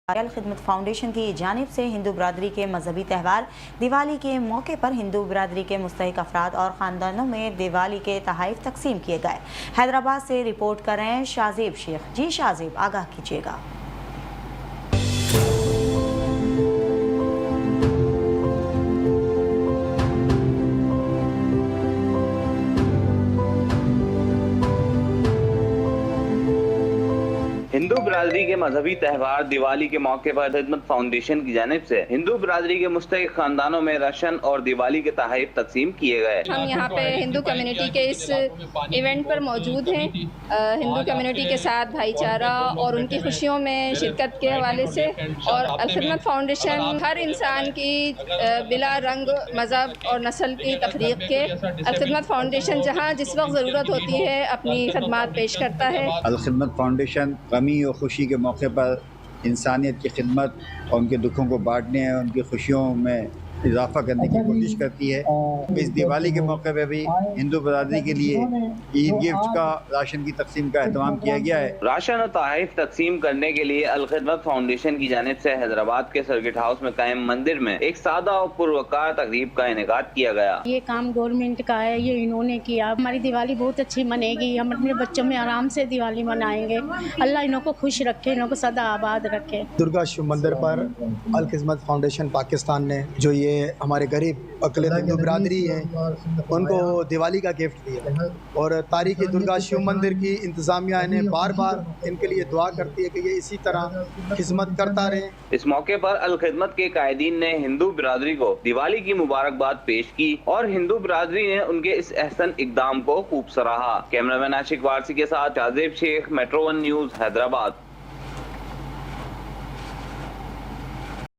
खिदमत फाउंडेशन की जानिब से हिंदू बरादरी के मजहबी त्यौहार दिवाली के मौके पर हिंदू बरादरी के मुस्तहिक अफराद और ख़ानदानों में दिवाली के तोहफ़े तकसीम किए गए। हैदराबाद से रिपोर्ट कर रहे हैं शाहजेब शेख। जी शाहजेब, आगाह कीजिएगा। हिंदू बिरादरी के मजहबी त्यौहार दिवाली के मौके पर खिदमत फाउंडेशन की जानिब से हिंदू बिरादरी के मुस्तहिक खानदानों में राशन और दिवाली के तोहफ़े तकसीम किए गए। हम यहाँ पे हिंदू कम्युनिटी के इस इवेंट पर मौजूद हैं। हिंदू कम्युनिटी के साथ भाईचारा और उनकी खुशियों में शिरकत के हवाले से, और खिदमत फाउंडेशन हर इंसान की बिला रंग मज़हब और नस्ल की तफरीक के खिदमत फाउंडेशन जहाँ जिस वक्त ज़रूरत होती है अपनी खदमात पेश करता है। खिदमत फाउंडेशन गमी और खुशी के मौके पर इंसानियत की खिदमत और उनके दुखों को बांटने और उनकी खुशियों में इजाफा करने की कोशिश करती है। इस दिवाली के मौके पर भी हिंदू बरादरी के लिए ईद गिफ्ट का राशन की तकसीम का एहतमाम किया गया है। राशन और तोहफ़े तकसीम करने के लिए अल खिदमत फाउंडेशन की जानिब से हैदराबाद के सर्किट हाउस में कायम मंदिर में एक सादा और पुरवकार तकरीब का इनेकाद किया गया। ये काम गवर्नमेंट का है, ये इन्होंने किया। हमारी दिवाली बहुत अच्छी मनेगी, हम अपने बच्चों में आराम से दिवाली मनाएंगे। अल्लाह इन्हों को खुश रखे, इन्हों को सदा आबाद रखे। दुर्गा शिव मंदिर पर अल खिदमत फाउंडेशन पाकिस्तान ने जो ये हमारे गरीब अकलियत हिंदू बिरादरी है उनको दिवाली का गिफ्ट दिया, और तारीखी दुर्गा शिव मंदिर की इंतजामिया ने बार बार इनके लिए दुआ करती है कि ये इसी तरह खिदमत करता रहे। इस मौके पर अल खिदमत के कायदीन ने हिंदू बिरादरी को दिवाली की मुबारकबाद पेश की और हिंदू बिरादरी ने उनके इस अहसन इकदाम को खूब सराहा। कैमरामैन आशिक वारसी के साथ शाहजेब शेख, मेट्रो 1 न्यूज़, हैदराबाद।